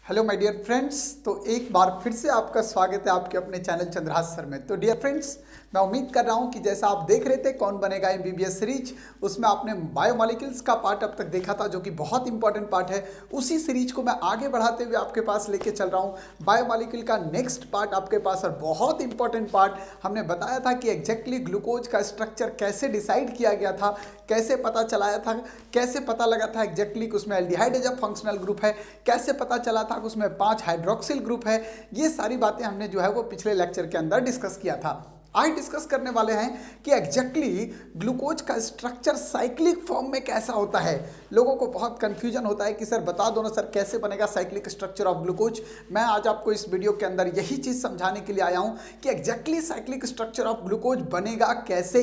Hello my dear friends. तो एक बार फिर से आपका स्वागत है आपके अपने चैनल चंद्रहास सर में। तो डियर फ्रेंड्स, मैं उम्मीद कर रहा हूं कि जैसा आप देख रहे थे कौन बनेगा एमबीबीएस सीरीज, उसमें आपने बायोमॉलिक्यूल्स का पार्ट अब तक देखा था जो कि बहुत इंपॉर्टेंट पार्ट है। उसी सीरीज को मैं आगे बढ़ाते हुए आपके पास लेके चल रहा हूं। बायोमॉलिक्यूल का नेक्स्ट पार्ट आपके पास और बहुत इंपॉर्टेंट पार्ट हमने बताया था कि एग्जैक्टली ग्लूकोज का स्ट्रक्चर कैसे डिसाइड किया गया था, कैसे पता चलाया था, कैसे पता लगा था एग्जैक्टली कि उसमें aldehyde as a functional group है, कैसे पता चला था कि उसमें 5 हाइड्रोक्सिल ग्रुप है। ये सारी बातें हमने जो है वो पिछले लेक्चर के अंदर डिस्कस किया था। आज डिस्कस करने वाले हैं कि एग्जैक्टली ग्लूकोज का स्ट्रक्चर साइक्लिक फॉर्म में कैसा होता है। लोगों को बहुत कंफ्यूजन होता है कि सर बता दो ना सर कैसे बनेगा साइक्लिक स्ट्रक्चर ऑफ ग्लूकोज। मैं आज आपको इस वीडियो के अंदर यही चीज़ समझाने के लिए आया हूं कि exactly cyclic structure of glucose बनेगा कैसे।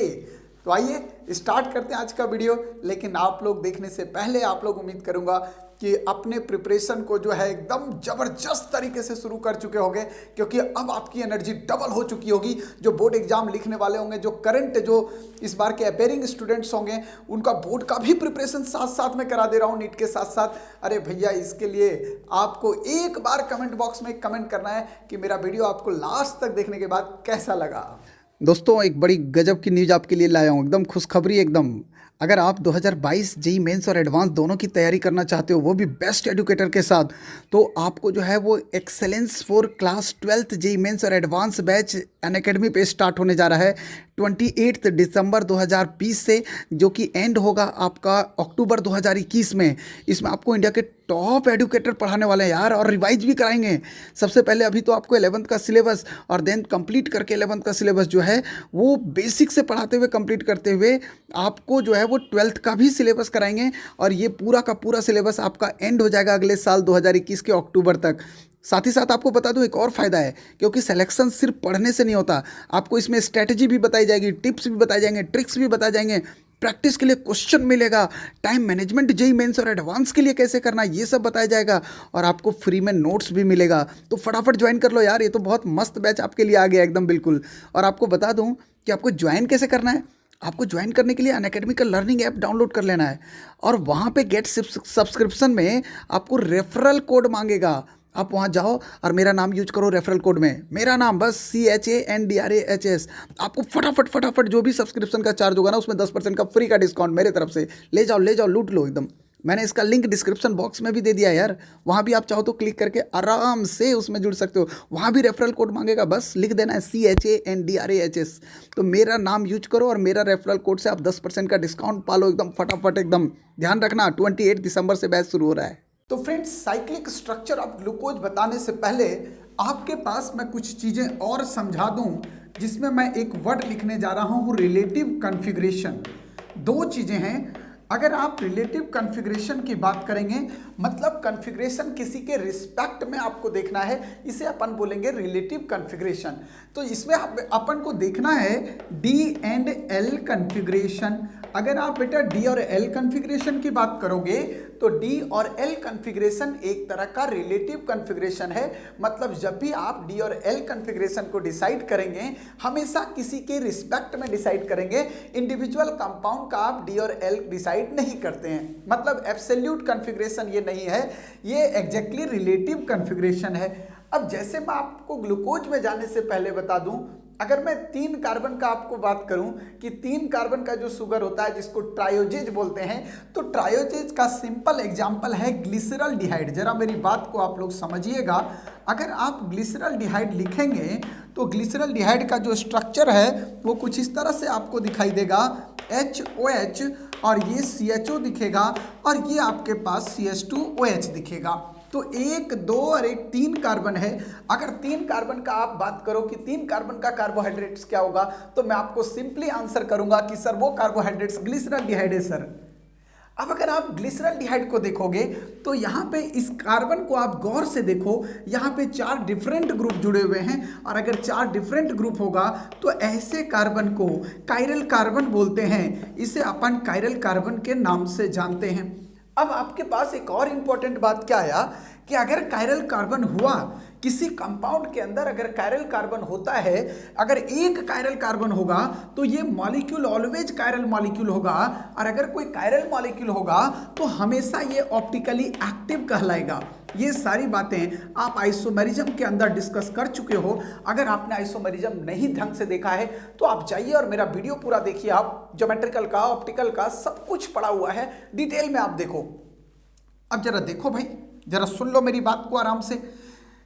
तो आइए स्टार्ट करते हैं आज का वीडियो। लेकिन आप लोग देखने से पहले आप लोग उम्मीद करूंगा कि अपने प्रिपरेशन को जो है एकदम ज़बरदस्त तरीके से शुरू कर चुके होंगे, क्योंकि अब आपकी एनर्जी डबल हो चुकी होगी। जो बोर्ड एग्जाम लिखने वाले होंगे, जो करंट जो इस बार के अपेयरिंग स्टूडेंट्स होंगे, उनका बोर्ड का भी प्रिपरेशन साथ साथ में करा दे रहा हूँ नीट के साथ साथ। अरे भैया, इसके लिए आपको एक बार कमेंट बॉक्स में कमेंट करना है कि मेरा वीडियो आपको लास्ट तक देखने के बाद कैसा लगा। दोस्तों, एक बड़ी गजब की न्यूज़ आपके लिए लाया हूँ, एकदम खुशखबरी एकदम। अगर आप 2022 जेई मेंस और एडवांस दोनों की तैयारी करना चाहते हो, वो भी बेस्ट एडुकेटर के साथ, तो आपको जो है वो excellence for class 12th JEE mains और एडवांस बैच अनअकैडमी पे स्टार्ट होने जा रहा है 28 दिसंबर 2020 से, जो कि एंड होगा आपका अक्टूबर 2021 में। इसमें आपको इंडिया के टॉप एडुकेटर पढ़ाने वाले हैं यार, और रिवाइज भी कराएंगे। सबसे पहले अभी तो आपको 11th का सिलेबस और देन कंप्लीट करके 11th का सिलेबस जो है वो बेसिक से पढ़ाते हुए कंप्लीट करते हुए आपको जो है वो 12th का भी सिलेबस कराएंगे। और ये पूरा का पूरा सिलेबस आपका एंड हो जाएगा अगले साल 2021 के अक्टूबर तक। साथ ही साथ आपको बता दूं एक और फ़ायदा है, क्योंकि सिलेक्शन सिर्फ पढ़ने से नहीं होता, आपको इसमें स्ट्रैटेजी भी बताई जाएगी, टिप्स भी बताए जाएंगे, ट्रिक्स भी बताए जाएंगे, प्रैक्टिस के लिए क्वेश्चन मिलेगा, टाइम मैनेजमेंट जेई मेंस और एडवांस के लिए कैसे करना ये सब बताया जाएगा, और आपको फ्री में नोट्स भी मिलेगा। तो फटाफट ज्वाइन कर लो यार, ये तो बहुत मस्त बैच आपके लिए आ गया एकदम बिल्कुल। और आपको बता दूं कि आपको ज्वाइन कैसे करना है। आपको ज्वाइन करने के लिए अनअकैडमी का लर्निंग ऐप डाउनलोड कर लेना है, और वहाँ पे गेट सब्सक्रिप्शन में आपको रेफरल कोड मांगेगा। आप वहाँ जाओ और मेरा नाम यूज करो रेफरल कोड में, मेरा नाम बस CHANDRAHS। आपको फटाफट फटाफट जो भी सब्सक्रिप्शन का चार्ज होगा ना, उसमें 10% का फ्री का डिस्काउंट मेरे तरफ से ले जाओ लूट लो एकदम। मैंने इसका लिंक डिस्क्रिप्शन बॉक्स में भी दे दिया है यार, वहाँ भी आप चाहो तो क्लिक करके आराम से उसमें जुड़ सकते हो। वहाँ भी रेफरल कोड मांगेगा, बस लिख देना है CHANDRAHS। तो मेरा नाम यूज करो और मेरा रेफरल कोड से आप 10% का डिस्काउंट पालो एकदम फटाफट एकदम। ध्यान रखना 28 दिसंबर से बैच शुरू हो रहा है। तो friends, cyclic structure of glucose बताने से पहले आपके पास मैं कुछ चीज़ें और समझा दूं, जिसमें मैं एक वर्ड लिखने जा रहा हूं, रिलेटिव कॉन्फ़िगरेशन। दो चीज़ें हैं। अगर आप रिलेटिव कॉन्फ़िगरेशन की बात करेंगे, मतलब कॉन्फ़िगरेशन किसी के रिस्पेक्ट में आपको देखना है, इसे अपन बोलेंगे रिलेटिव कॉन्फ़िगरेशन। तो इसमें अपन को देखना है डी एंड एल कॉन्फ़िगरेशन। अगर आप बेटा डी और एल कॉन्फ़िगरेशन की बात करोगे तो डी और एल कॉन्फ़िगरेशन एक तरह का रिलेटिव कॉन्फ़िगरेशन है। मतलब जब भी आप डी और एल कॉन्फ़िगरेशन को डिसाइड करेंगे, हमेशा किसी के रिस्पेक्ट में डिसाइड करेंगे। इंडिविजुअल कंपाउंड का आप डी और एल डिसाइड नहीं करते हैं। मतलब एब्सोल्यूट कॉन्फ़िगरेशन ये नहीं है, ये एग्जैक्टली रिलेटिव कॉन्फ़िगरेशन है। अब जैसे मैं आपको ग्लूकोज में जाने से पहले बता दूं, अगर मैं 3 कार्बन का आपको बात करूं कि 3 कार्बन का जो शुगर होता है जिसको ट्रायोजेज बोलते हैं, तो ट्रायोजेज का सिंपल एग्जांपल है ग्लिसरॉल्डिहाइड। जरा मेरी बात को आप लोग समझिएगा। अगर आप ग्लिसरॉल्डिहाइड लिखेंगे तो ग्लिसरॉल्डिहाइड का जो स्ट्रक्चर है वो कुछ इस तरह से आपको दिखाई देगा, HOH और ये CHO दिखेगा, और ये आपके पास CH2OH दिखेगा। तो 1, 2 और 1 3 कार्बन है। अगर 3 कार्बन का आप बात करो कि 3 कार्बन का कार्बोहाइड्रेट्स क्या होगा, तो मैं आपको सिंपली आंसर करूंगा कि सर वो कार्बोहाइड्रेट्स ग्लिसरॉल्डिहाइड है सर। अब अगर आप ग्लिसरॉल्डिहाइड को देखोगे तो यहाँ पे इस कार्बन को आप गौर से देखो, यहाँ पे 4 डिफरेंट ग्रुप जुड़े हुए हैं, और अगर 4 डिफरेंट ग्रुप होगा तो ऐसे कार्बन को कायरल कार्बन बोलते हैं। इसे अपन कायरल कार्बन के नाम से जानते हैं। अब आपके पास एक और इंपॉर्टेंट बात क्या आया कि अगर कायरल कार्बन हुआ, किसी कंपाउंड के अंदर अगर कायरल कार्बन होता है, अगर एक कायरल कार्बन होगा तो ये मॉलिक्यूल ऑलवेज कायरल मॉलिक्यूल होगा, और अगर कोई कायरल मॉलिक्यूल होगा तो हमेशा ये ऑप्टिकली एक्टिव कहलाएगा। ये सारी बातें आप आइसोमेरिज्म के अंदर डिस्कस कर चुके हो। अगर आपने आइसोमेरिज्म नहीं ढंग से देखा है तो आप जाइए और मेरा वीडियो पूरा देखिए। आप ज्योमेट्रिकल का, ऑप्टिकल का सब कुछ पढ़ा हुआ है, डिटेल में आप देखो। अब जरा देखो भाई, जरा सुन लो मेरी बात को आराम से।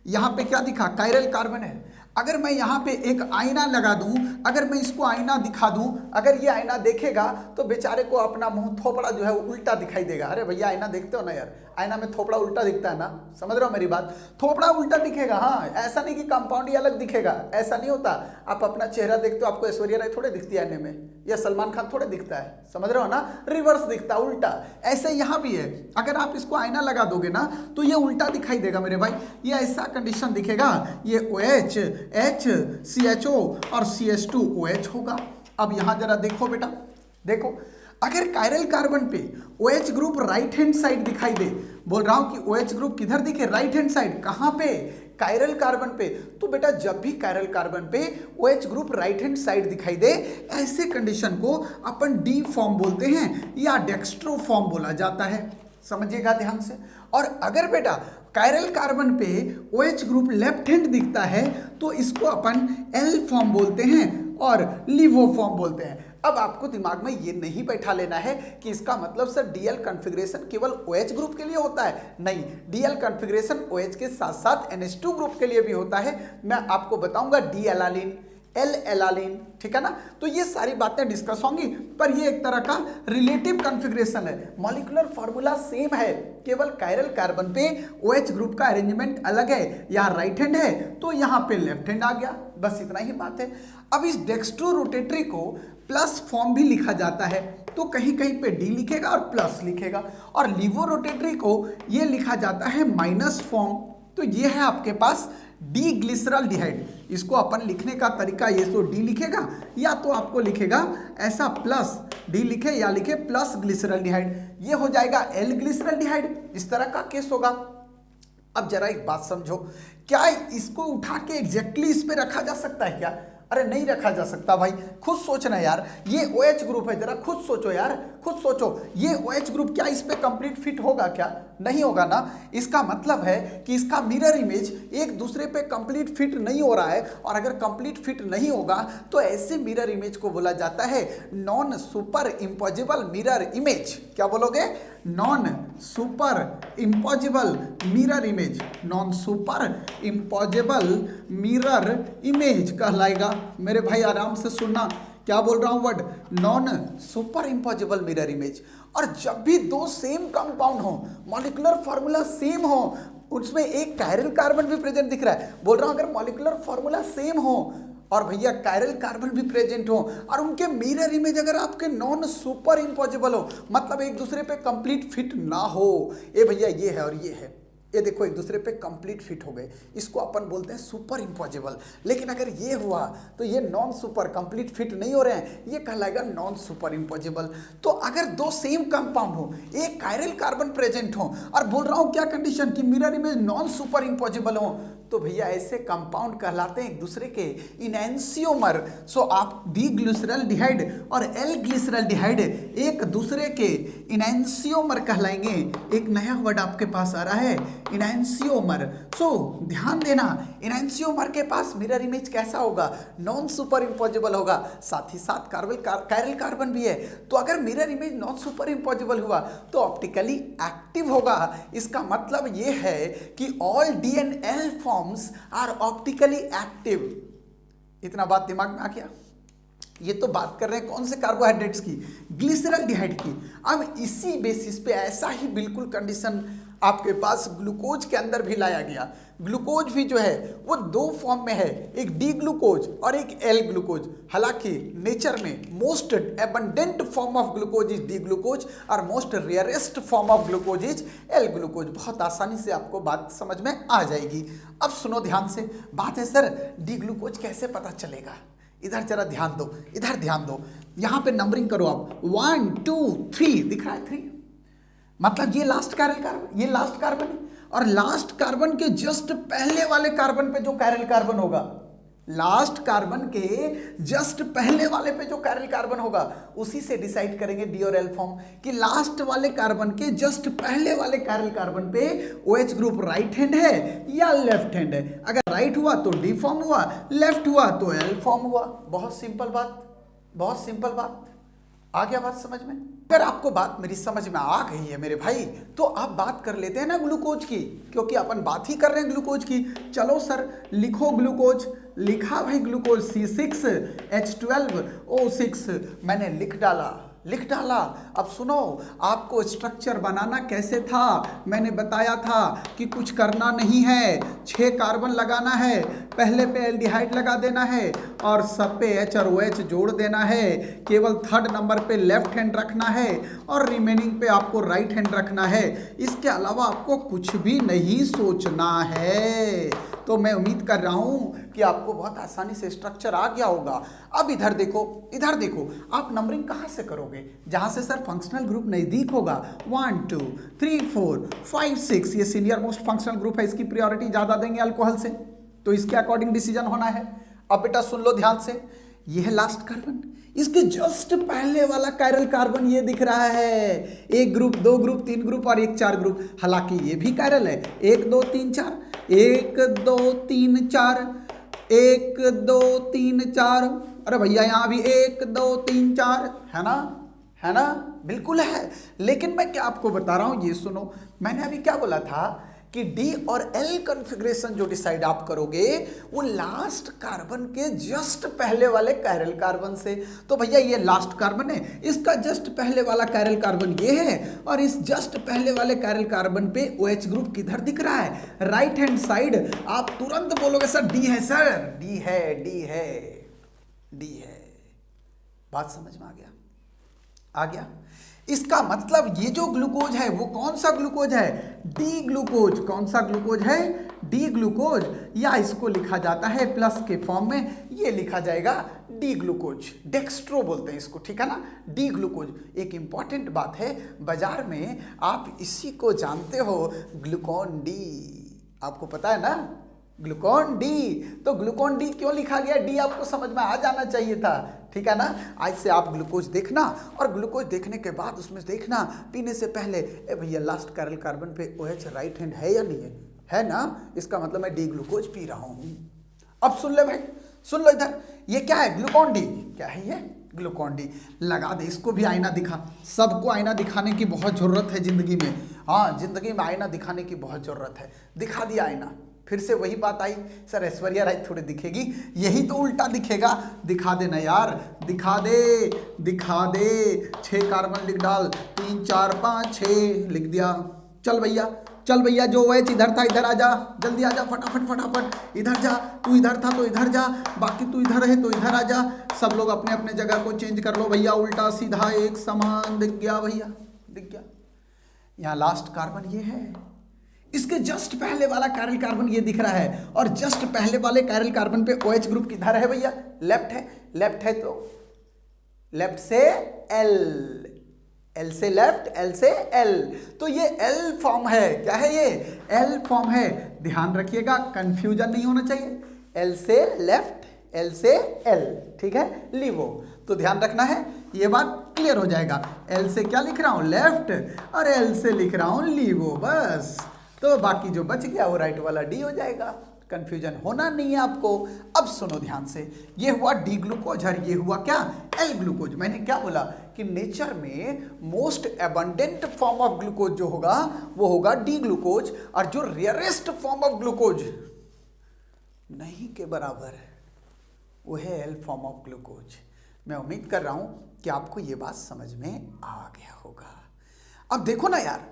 यहाँ पे क्या दिखा, कायरल कार्बन है। अगर मैं यहाँ पे एक आईना लगा दूं, अगर मैं इसको आईना दिखा दूं, अगर ये आईना देखेगा तो बेचारे को अपना मुंह थोपड़ा जो है वो उल्टा दिखाई देगा। अरे भैया आईना देखते हो ना यार, आईना में थोपड़ा उल्टा दिखता है ना, समझ रहे हो मेरी बात, थोपड़ा उल्टा दिखेगा। हाँ, ऐसा नहीं कि कंपाउंड ही अलग दिखेगा, ऐसा नहीं होता। आप अपना चेहरा देखते हो, आपको ऐश्वर्या राय थोड़े दिखती है आईने में, या सलमान खान थोड़े दिखता है, समझ रहे हो ना, रिवर्स दिखता है, उल्टा। ऐसे यहाँ भी है, अगर आप इसको आईना लगा दोगे ना तो ये उल्टा दिखाई देगा मेरे भाई, ये ऐसा कंडीशन दिखेगा, ये OH H CHO और CH2 OH होगा। अब यहां जरा देखो बेटा, देखो अगर कायरल कार्बन पे OH group right hand side दिखाई दे, बोल रहा हूं कि OH ग्रुप किधर दिखे, राइट हैंड साइड, कहां पे, कायरल कार्बन पे, तो बेटा जब भी कायरल कार्बन पे OH group right hand side दिखाई दे, ऐसे कंडीशन को अपन डी फॉर्म बोलते हैं या डेक्स्ट्रो फॉर्म बोला जाता है, समझिएगा ध्यान से। और अगर बेटा कायरल कार्बन पे OH ग्रुप लेफ्ट हैंड दिखता है तो इसको अपन एल फॉर्म बोलते हैं और लिवो फॉर्म बोलते हैं। अब आपको दिमाग में ये नहीं बैठा लेना है कि इसका मतलब सर डीएल कॉन्फ़िगरेशन केवल OH ग्रुप के लिए होता है, नहीं, डीएल कॉन्फ़िगरेशन OH के साथ साथ NH2 ग्रुप के लिए भी होता है। मैं आपको बताऊंगा डी एलालिन, एल एलालिन, ठीक है ना। तो ये सारी बातें डिस्कस होंगी, पर ये एक तरह का रिलेटिव कॉन्फ़िगरेशन है, मॉलिक्यूलर फॉर्मूला सेम है, केवल कायरल कार्बन पे OH ग्रुप का अरेंजमेंट अलग है, यहाँ राइट हैंड है तो यहाँ पे लेफ्ट हैंड आ गया, बस इतना ही बात है। अब इस डेक्स्ट्रो रोटेटरी को प्लस फॉर्म भी लिखा जाता है, तो कहीं कहीं पे डी लिखेगा और प्लस लिखेगा, और लिवो रोटेटरी को ये लिखा जाता है माइनस फॉर्म। तो ये है आपके पास डी ग्लिसरॉल्डिहाइड, इसको अपन लिखने का तरीका ये तो डी लिखेगा या तो आपको लिखेगा ऐसा प्लस डी लिखे या लिखे प्लस ग्लिसरॉल्डिहाइड, ये हो जाएगा एल ग्लिसरॉल्डिहाइड, इस तरह का केस होगा। अब जरा एक बात समझो, क्या इसको उठा के एग्जैक्टली इस पे रखा जा सकता है क्या? अरे नहीं रखा जा सकता भाई, खुद सोचना यार, ये OH ग्रुप है, जरा खुद सोचो यार, खुद सोचो, ये OH ग्रुप क्या इस पे कंप्लीट फिट होगा क्या? नहीं होगा ना। इसका मतलब है कि इसका मिरर इमेज एक दूसरे पे कंप्लीट फिट नहीं हो रहा है, और अगर कंप्लीट फिट नहीं होगा तो ऐसे मिरर इमेज को बोला जाता है non super impossible mirror image. क्या बोलोगे? Non super impossible mirror image, non super impossible mirror image कहलाएगा। मेरे भाई आराम से सुनना, क्या बोल रहा हूं word, non super impossible mirror image. और जब भी दो सेम कंपाउंड हो, मॉलिक्यूलर फॉर्मूला सेम हो, उसमें एक कायरल कार्बन भी प्रेजेंट दिख रहा है, बोल रहा हूं अगर मॉलिक्यूलर फॉर्मूला सेम हो और भैया कायरल कार्बन भी प्रेजेंट हो और उनके मिरर इमेज अगर आपके नॉन सुपर इम्पॉसिबल हो, मतलब एक दूसरे पे कंप्लीट फिट ना हो, ए भैया ये है और ये है, ये देखो एक दूसरे पे कंप्लीट फिट हो गए, इसको अपन बोलते हैं सुपर इम्पॉसिबल। लेकिन अगर ये हुआ तो ये नॉन सुपर, कंप्लीट फिट नहीं हो रहे हैं, ये कहलाएगा नॉन सुपर इम्पॉसिबल। तो अगर दो सेम कंपाउंड हो, एक कायरल कार्बन प्रेजेंट हो और बोल रहा हूं क्या कंडीशन की mirror image non super impossible हो, तो भैया ऐसे कंपाउंड कहलाते हैं एक दूसरे के इनएंसियोमर। सो आप डी ग्लिसरॉल्डिहाइड और एल ग्लिसरॉल्डिहाइड एक दूसरे के इनएंसियोमर कहलाएंगे। एक नया वर्ड आपके पास आ रहा है, इनएंसियोमर। सो ध्यान देना, इनएंसियोमर के पास मिरर इमेज कैसा होगा? नॉन सुपर इम्पॉसिबल होगा, साथ ही साथ कायरल कार्बन भी है। तो अगर mirror image non super impossible हुआ तो ऑप्टिकली एक्टिव होगा। इसका मतलब ये है कि all D and L forms are optically active. इतना बात दिमाग में आ गया? ये तो बात कर रहे हैं कौन से कार्बोहाइड्रेट्स की? ग्लिसरॉल्डिहाइड की। अब इसी बेसिस पे ऐसा ही बिल्कुल कंडीशन आपके पास ग्लूकोज के अंदर भी लाया गया। ग्लूकोज भी जो है वो दो फॉर्म में है, एक डी ग्लूकोज और एक एल ग्लूकोज। हालांकि नेचर में most abundant form of glucose is D glucose और most rarest form of glucose is L glucose. बहुत आसानी से आपको बात समझ में आ जाएगी। अब सुनो ध्यान से, बात है सर डी ग्लूकोज कैसे पता चलेगा? इधर जरा ध्यान दो, इधर ध्यान दो, यहां पे नंबरिंग करो आप, 1 2 3 दिख रहा है 3, मतलब ये लास्ट कायरल कार्बन, ये लास्ट कार्बन है, और लास्ट कार्बन के जस्ट पहले वाले कार्बन पे जो कैरल कार्बन होगा, लास्ट कार्बन के जस्ट पहले वाले पे जो कैरल कार्बन होगा, उसी से डिसाइड करेंगे डी और एल फॉर्म कि लास्ट वाले कार्बन के जस्ट पहले वाले कैरल कार्बन पे OH ग्रुप राइट हैंड है या लेफ्ट हैंड है। अगर राइट हुआ तो डी फॉर्म हुआ, लेफ्ट हुआ तो एल फॉर्म हुआ। बहुत सिंपल बात, बहुत सिंपल बात। आ गया बात समझ में? अगर आपको बात मेरी समझ में आ गई है मेरे भाई, तो आप बात कर लेते हैं ना ग्लूकोज की, क्योंकि अपन बात ही कर रहे हैं ग्लूकोज की। चलो सर लिखो ग्लूकोज। लिखा भाई ग्लूकोज C6H12O6, मैंने लिख डाला, लिख डाला। अब सुनो, आपको स्ट्रक्चर बनाना कैसे था मैंने बताया था कि कुछ करना नहीं है, 6 कार्बन लगाना है, पहले पे एल्डिहाइड लगा देना है और सब पे H और OH जोड़ देना है, केवल थर्ड नंबर पे लेफ्ट हैंड रखना है और रिमेनिंग पे आपको राइट हैंड रखना है। इसके अलावा आपको कुछ भी नहीं सोचना है। तो मैं उम्मीद कर रहा हूं कि आपको बहुत आसानी से स्ट्रक्चर आ गया होगा। अब इधर देखो, इधर देखो, आप नंबरिंग कहां से करोगे? जहां से सर फंक्शनल ग्रुप नजदीक होगा। 1 2 3 4 5 6, ये सीनियर मोस्ट फंक्शनल ग्रुप है, इसकी प्रायोरिटी ज्यादा देंगे अल्कोहल से, तो इसके अकॉर्डिंग डिसीजन होना है। अब बेटा सुन लो ध्यान से, ये है लास्ट कार्बन, इसके जस्ट पहले वाला कायरल कार्बन ये दिख रहा है। 1 ग्रुप, 2 ग्रुप, 3 ग्रुप और 1 4 ग्रुप। हालांकि ये भी कायरल है, 1 2 3 4, 1 2 3 4, 1 2 3 4। अरे भैया यहाँ भी 1 2 3 4 है ना, है ना, बिल्कुल है। लेकिन मैं क्या आपको बता रहा हूं, ये सुनो, मैंने अभी क्या बोला था कि डी और एल कॉन्फ़िगरेशन जो डिसाइड आप करोगे वो लास्ट कार्बन के जस्ट पहले वाले कायरल कार्बन से। तो भैया ये लास्ट कार्बन है, इसका जस्ट पहले वाला कायरल कार्बन ये है और इस जस्ट पहले वाले कायरल कार्बन पे OH ग्रुप किधर दिख रहा है? Right hand side. आप तुरंत बोलोगे सर डी है, सर डी है, डी है, डी है। बात समझ में आ गया? आ गया? इसका मतलब ये जो ग्लूकोज है वो कौन सा ग्लूकोज है? D glucose. कौन सा ग्लूकोज है? D glucose. या इसको लिखा जाता है प्लस के फॉर्म में, ये लिखा जाएगा डी ग्लूकोज, डेक्स्ट्रो बोलते हैं इसको, ठीक है ना, डी ग्लूकोज। एक इंपॉर्टेंट बात है, बाजार में आप इसी को जानते हो, ग्लूकोन डी। आपको पता है ना, ग्लूकोन डी। तो ग्लूकोन डी क्यों लिखा गया? डी आपको समझ में आ जाना चाहिए था, ठीक है ना। आज से आप ग्लूकोज देखना और ग्लूकोज देखने के बाद उसमें देखना पीने से पहले, ए भैया लास्ट कैरल कार्बन पे OH राइट हैंड है या नहीं है? है ना, इसका मतलब मैं डी ग्लूकोज पी रहा हूं। अब सुन ले भाई, सुन लो इधर, ये क्या है? Glucon D. क्या है ये? Glucon D. लगा दे, इसको भी आईना दिखा। सबको आईना दिखाने की बहुत जरूरत है जिंदगी में। हाँ, जिंदगी में आईना दिखाने की बहुत जरूरत है। दिखा दिया आईना। फिर से वही बात आई, सर ऐश्वर्या राय थोड़ी दिखेगी, यही तो उल्टा दिखेगा। दिखा देना यार, दिखा दे, दिखा दे। 6 कार्बन लिख डाल, 3 4 5 6 लिख दिया। चल भैया, चल भैया, जो OH इधर था इधर आ जा, जल्दी आ जा, फटाफट फटाफट इधर जा। तू इधर था तो इधर जा, बाकी तू इधर है तो इधर आ जा। सब लोग अपने अपने जगह को चेंज कर लो भैया, उल्टा सीधा एक समान दिख गया भैया, दिख गया। यहाँ लास्ट कार्बन ये है, इसके जस्ट पहले वाला कायरल कार्बन ये दिख रहा है और जस्ट पहले वाले कायरल कार्बन पे OH ग्रुप किधर है भैया? लेफ्ट है। लेफ्ट है तो लेफ्ट से L, L से लेफ्ट, L से L, तो ये L फॉर्म है। क्या है ये? L फॉर्म है। ध्यान रखिएगा, कंफ्यूजन नहीं होना चाहिए। L से लेफ्ट, L से L, ठीक है, लीवो। तो ध्यान रखना है, ये बात क्लियर हो जाएगा। L से क्या लिख रहा हूं? लेफ्ट, और L से लिख रहा हूं लीवो, बस। तो बाकी जो बच गया वो राइट वाला डी हो जाएगा। कंफ्यूजन होना नहीं है आपको। अब सुनो ध्यान से, ये हुआ डी ग्लूकोज और ये हुआ क्या? L glucose. मैंने क्या बोला कि नेचर में most abundant form of glucose जो होगा वो होगा डी ग्लूकोज, और जो रेयरेस्ट फॉर्म ऑफ ग्लूकोज नहीं के बराबर है वो है एल फॉर्म ऑफ ग्लूकोज। मैं उम्मीद कर रहा हूं कि आपको ये बात समझ में आ गया होगा। अब देखो ना यार,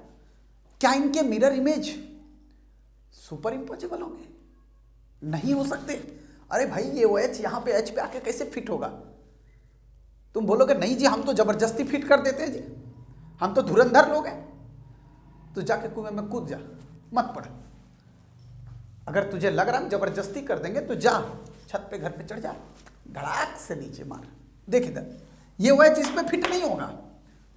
क्या इनके मिरर इमेज सुपर इंपॉसिबल होंगे? नहीं हो सकते। अरे भाई ये OH यहां पे H पे आके कैसे फिट होगा? तुम बोलोगे नहीं जी हम तो जबरदस्ती फिट कर देते हैं जी, हम तो धुरंधर लोग हैं। तो जाके कुएं में कूद जा, मत पड़। अगर तुझे लग रहा है जबरदस्ती कर देंगे तो जा छत पे, घर पे चढ़ जा, धड़ाक से नीचे मार। देख इधर, ये OH इसमें फिट नहीं होगा,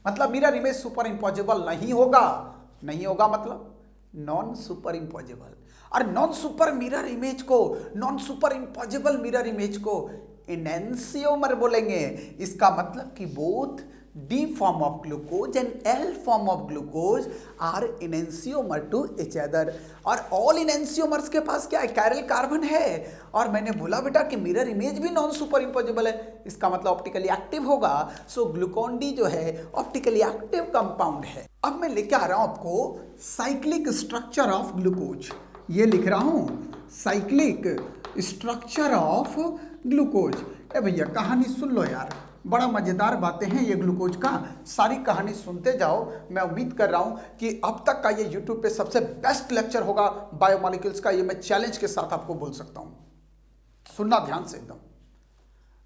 मतलब मिरर इमेज सुपर इंपॉसिबल नहीं होगा। नहीं होगा मतलब नॉन सुपर इम्पॉसिबल। और नॉन सुपर मिरर इमेज को, non super impossible mirror image को इनेंसियोमर बोलेंगे। इसका मतलब कि both D form of glucose and L form of glucose are enantiomer to each other। और ऑल इनेंसियोमर्स के पास क्या है, कैरल कार्बन है। और मैंने बोला बेटा कि मिरर इमेज भी नॉन सुपर इम्पोजिबल है, इसका मतलब ऑप्टिकली एक्टिव होगा। सो ग्लूकोन डी जो है ऑप्टिकली एक्टिव कंपाउंड है। अब मैं लेके आ रहा हूं आपको साइक्लिक स्ट्रक्चर ऑफ ग्लूकोज। ये लिख रहा हूं साइक्लिक स्ट्रक्चर ऑफ ग्लूकोज। ए भैया कहानी सुन लो यार, बड़ा मजेदार बातें हैं ये ग्लूकोज का, सारी कहानी सुनते जाओ। मैं उम्मीद कर रहा हूं कि अब तक का ये YouTube पे सबसे बेस्ट लेक्चर होगा बायोमोलिक्यूल्स का, ये मैं चैलेंज के साथ आपको बोल सकता हूं। सुनना ध्यान से एकदम।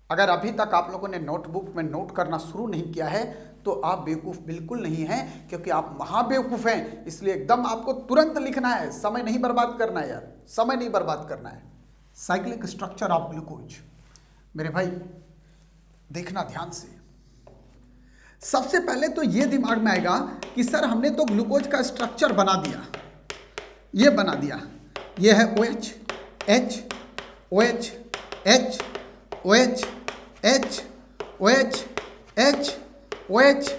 अगर अभी तक आप लोगों ने नोटबुक में नोट करना शुरू नहीं किया है तो आप बेवकूफ़ बिल्कुल नहीं हैं, क्योंकि आप महाबेवकूफ़ हैं। इसलिए एकदम आपको तुरंत लिखना है, समय नहीं बर्बाद करना है यार, समय नहीं बर्बाद करना है। साइक्लिक स्ट्रक्चर ऑफ ग्लूकोज मेरे भाई देखना ध्यान से। सबसे पहले तो ये दिमाग में आएगा कि सर हमने तो ग्लूकोज का स्ट्रक्चर बना दिया, ये बना दिया, ये है OH, H, OH, H, OH, H, OH, H, OH,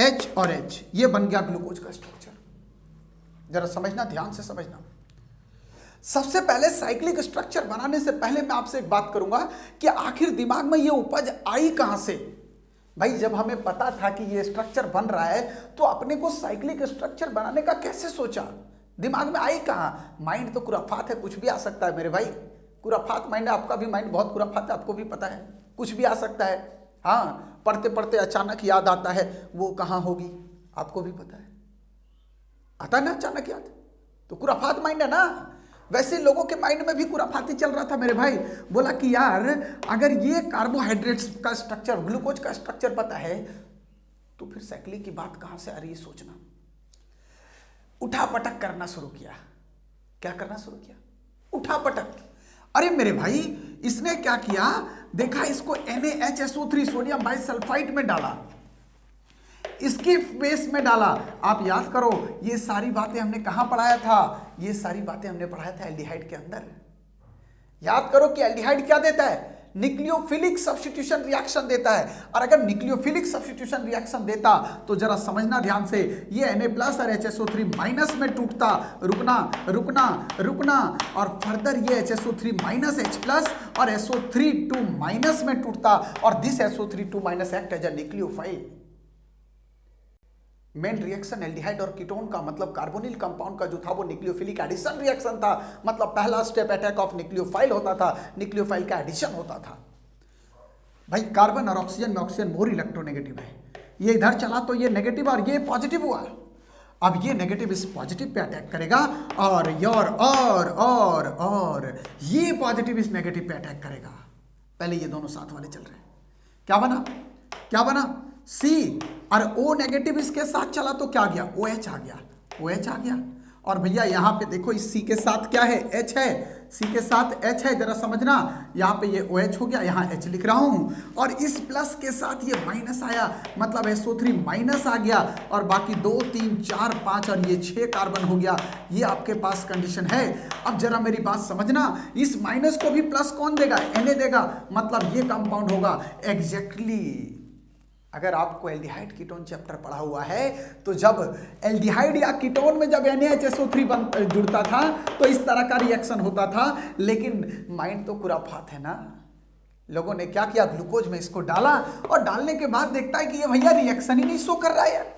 H और H, ये बन गया ग्लूकोज का स्ट्रक्चर। जरा समझना, ध्यान से समझना। सबसे पहले साइक्लिक स्ट्रक्चर बनाने से पहले मैं आपसे एक बात करूंगा कि आखिर दिमाग में ये उपज आई कहां से। भाई जब हमें पता था कि ये स्ट्रक्चर बन रहा है तो अपने को साइक्लिक स्ट्रक्चर बनाने का कैसे सोचा, दिमाग में आई कहां। माइंड तो खुराफात है, कुछ भी आ सकता है मेरे भाई, खुराफात माइंड है। आपका भी माइंड बहुत खुराफात है, आपको भी पता है, कुछ भी आ सकता है। हाँ, पढ़ते पढ़ते अचानक याद आता है, वो कहाँ होगी आपको भी पता है, आता है ना अचानक याद, तो खुराफात माइंड है ना। वैसे लोगों के माइंड में भी खुराफाती चल रहा था मेरे भाई। बोला कि यार अगर ये कार्बोहाइड्रेट्स का स्ट्रक्चर, ग्लूकोज का स्ट्रक्चर पता है तो फिर साइक्लिक की बात कहां से आ रही है सोचना। उठा पटक करना शुरू किया। क्या करना शुरू किया? उठा पटक। अरे मेरे भाई इसने क्या किया, देखा इसको NaHSO3 सोडियम बाइसल्फाइड में डाला, इसके बेस में डाला। आप याद करो ये सारी बातें हमने कहां पढ़ाया था, ये सारी बातें हमने पढ़ाया था एल्डिहाइड के अंदर। याद करो कि एल्डिहाइड क्या देता है, न्यूक्लियोफिलिक सब्स्टिट्यूशन रिएक्शन देता है। और अगर न्यूक्लियोफिलिक सब्स्टिट्यूशन रिएक्शन देता तो जरा समझना ध्यान से, ये Na+ और HSO3- में टूटता, रुकना रुकना रुकना, और फर्दर ये HSO3- H+ और SO3 2- में टूटता, और this SO3 2- act as a nucleophile. Main reaction aldehyde और कीटोन का मतलब कार्बोनिल कंपाउंड का जो था वो न्यूक्लियोफिलिक एडिशन रिएक्शन था। मतलब पहला स्टेप अटैक ऑफ न्यूक्लियोफाइल होता था, न्यूक्लियोफाइल का एडिशन होता था। भाई कार्बन और ऑक्सीजन में ऑक्सीजन मोर इलेक्ट्रोनेगेटिव है, ये इधर चला तो ये नेगेटिव और ये पॉजिटिव हुआ। अब ये नेगेटिव इस पॉजिटिव पे अटैक करेगा और ये पॉजिटिव इस नेगेटिव पे अटैक करेगा। पहले ये दोनों साथ वाले चल रहे हैं, क्या बना, क्या बना, C और O नेगेटिव इसके साथ चला तो क्या गया, OH आ गया, OH आ गया। और भैया यहाँ पे देखो इस C के साथ क्या है, H है, C के साथ H है, जरा समझना। यहाँ पे ये OH हो गया, यहाँ H लिख रहा हूँ, और इस प्लस के साथ ये माइनस आया, मतलब SO3- आ गया, और बाकी 2 3 4 5 और ये 6 कार्बन हो गया। ये आपके पास कंडीशन है। अब जरा मेरी बात समझना, इस माइनस को भी प्लस कौन देगा, Na देगा, मतलब ये कंपाउंड होगा एग्जैक्टली। अगर आपको एल्डिहाइड कीटोन चैप्टर पढ़ा हुआ है तो जब एल्डिहाइड या कीटोन में जब NaHSO3 जुड़ता था तो इस तरह का रिएक्शन होता था। लेकिन माइंड तो खुराफात है ना। लोगों ने क्या किया, ग्लूकोज में इसको डाला और डालने के बाद देखता है कि ये भैया रिएक्शन ही नहीं शो कर रहा है यार।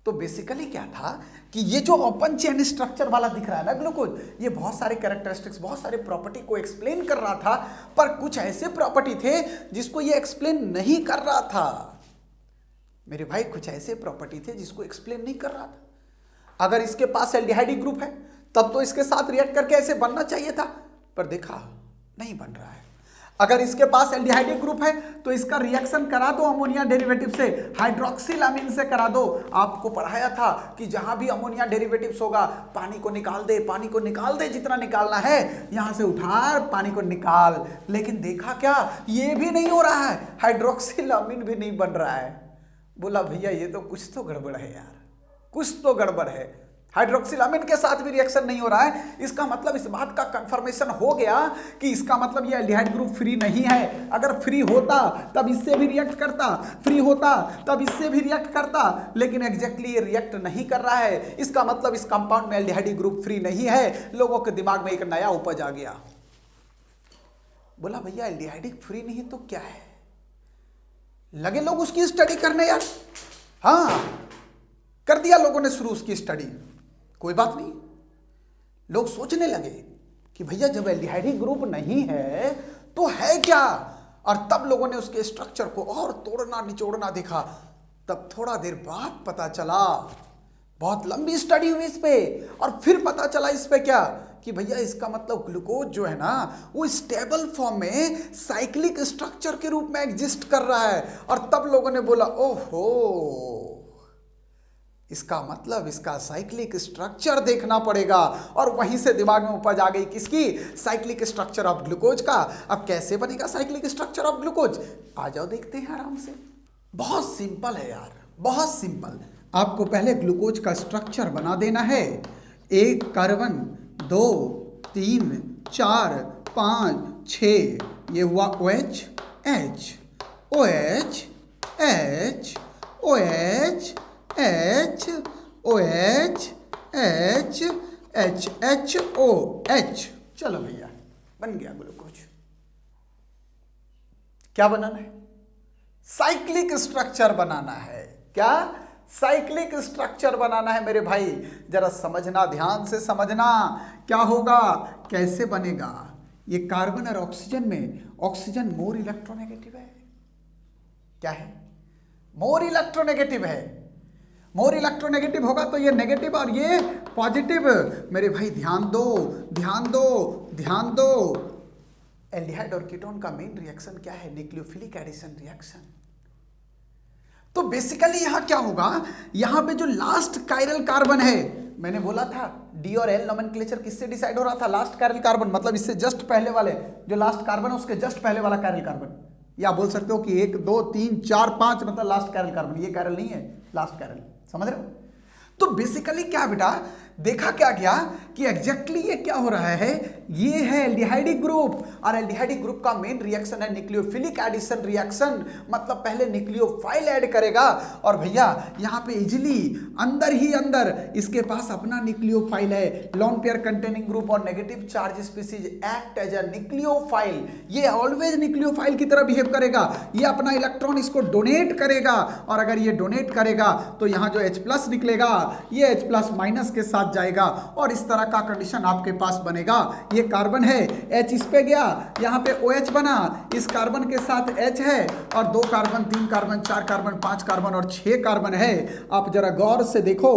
तो बेसिकली क्या था कि ये जो ओपन चेन स्ट्रक्चर वाला दिख रहा है ना ग्लूकोज, ये बहुत सारे कैरेक्टरिस्टिक्स, बहुत सारे प्रॉपर्टी को एक्सप्लेन कर रहा था, पर कुछ ऐसे प्रॉपर्टी थे जिसको ये एक्सप्लेन नहीं कर रहा था मेरे भाई। कुछ ऐसे प्रॉपर्टी थे जिसको एक्सप्लेन नहीं कर रहा था। अगर इसके पास एल्डिहाइड ग्रुप है तब तो इसके साथ रिएक्ट करके ऐसे बनना चाहिए था, पर देखा नहीं बन रहा है। अगर इसके पास एल्डिहाइड ग्रुप है तो इसका रिएक्शन करा दो अमोनिया डेरिवेटिव से, हाइड्रोक्सिल अमीन से करा दो। आपको पढ़ाया था कि जहां भी अमोनिया डेरिवेटिव्स होगा पानी को निकाल दे, पानी को निकाल दे, जितना निकालना है यहां से उठा पानी को निकाल। लेकिन देखा क्या, ये भी नहीं हो रहा है, हाइड्रोक्सिल अमीन भी नहीं बन रहा है। बोला भैया ये तो कुछ तो गड़बड़ है यार, कुछ तो गड़बड़ है। हाइड्रोक्सिलामिड के साथ भी रिएक्शन नहीं हो रहा है। इसका मतलब इस बात का कंफर्मेशन हो गया कि इसका मतलब ये एल्डिहाइड ग्रुप फ्री नहीं है। अगर फ्री होता तब इससे भी रिएक्ट करता, फ्री होता तब इससे भी रिएक्ट करता, लेकिन एग्जैक्टली ये रिएक्ट नहीं कर रहा है। इसका मतलब इस कंपाउंड में एल्डिहाइड ग्रुप फ्री नहीं है। लोगों के दिमाग में एक नया उपज आ गया, बोला भैया एल्डिहाइड फ्री नहीं तो क्या है। लगे लोग उसकी स्टडी करने यार, हाँ कर दिया लोगों ने शुरू उसकी स्टडी। कोई बात नहीं, लोग सोचने लगे कि भैया जब एल्डिहाइड ग्रुप नहीं है तो है क्या, और तब लोगों ने उसके स्ट्रक्चर को और तोड़ना निचोड़ना देखा। तब थोड़ा देर बाद पता चला, बहुत लंबी स्टडी हुई इस पे, और फिर पता चला इस पे क्या कि भैया इसका मतलब ग्लूकोज जो है ना वो स्टेबल फॉर्म में साइक्लिक स्ट्रक्चर के रूप में एग्जिस्ट कर रहा है। और तब लोगों ने बोला ओहो, इसका मतलब इसका साइक्लिक स्ट्रक्चर देखना पड़ेगा। और वहीं से दिमाग में उपज आ गई किसकी, साइक्लिक स्ट्रक्चर ऑफ ग्लूकोज का। अब कैसे बनेगा साइक्लिक स्ट्रक्चर ऑफ ग्लूकोज, आ जाओ देखते हैं आराम से। बहुत सिंपल है यार, बहुत सिंपल। आपको पहले ग्लूकोज का स्ट्रक्चर बना देना है। 1 कार्बन, 2 3 4 5 6, ये हुआ OH H OH H OH H OH H H H O H। चलो भैया बन गया ग्लूकोज। क्या बनाना है, साइक्लिक स्ट्रक्चर बनाना है। क्या, साइक्लिक स्ट्रक्चर बनाना है मेरे भाई। जरा समझना, ध्यान से समझना क्या होगा, कैसे बनेगा। ये कार्बन और ऑक्सीजन में ऑक्सीजन मोर इलेक्ट्रोनेगेटिव है। क्या है, मोर इलेक्ट्रोनेगेटिव है। मोर इलेक्ट्रोनेगेटिव होगा तो ये नेगेटिव और ये पॉजिटिव। मेरे भाई ध्यान दो, ध्यान दो, ध्यान दो। एल्डिहाइड और कीटोन का मेन रिएक्शन क्या है, न्यूक्लियोफिलिक एडिशन रिएक्शन। तो बेसिकली यहां क्या होगा, यहां पे जो लास्ट कायरल कार्बन है, मैंने बोला था डी और एल नोमेनक्लेचर किससे डिसाइड हो रहा था, लास्ट कायरल कार्बन मतलब इससे जस्ट पहले वाले, जो लास्ट कार्बन है उसके जस्ट पहले वाला कायरल कार्बन। या बोल सकते हो कि 1 2 3 4 5 मतलब लास्ट कायरल कार्बन। ये कायरल नहीं है, लास्ट कायरल, समझ रहे हो। तो बेसिकली क्या बेटा, देखा क्या गया कि एग्जैक्टली ये क्या हो रहा है, ये है एल्डिहाइड ग्रुप। और एल्डिहाइड ग्रुप का मेन रिएक्शन है न्यूक्लियोफिलिक एडिशन रिएक्शन। मतलब पहले न्यूक्लियोफाइल ऐड करेगा और भैया यहाँ पे इजिली अंदर ही अंदर इसके पास अपना न्यूक्लियोफाइल है। लॉन पेयर कंटेनिंग ग्रुप और negative charge species act as a nucleophile. ये ऑलवेज न्यूक्लियोफाइल की तरह बिहेव करेगा। ये अपना इलेक्ट्रॉन इसको डोनेट करेगा, और अगर ये डोनेट करेगा तो यहाँ जो H+ निकलेगा ये H+ के साथ जाएगा, और इस तरह का कंडीशन आपके पास बनेगा। ये कार्बन है, H इस पे गया, यहाँ पे OH बना, इस कार्बन के साथ H है, और 2 कार्बन 3 कार्बन 4 कार्बन 5 कार्बन और 6 कार्बन है। आप जरा गौर से देखो,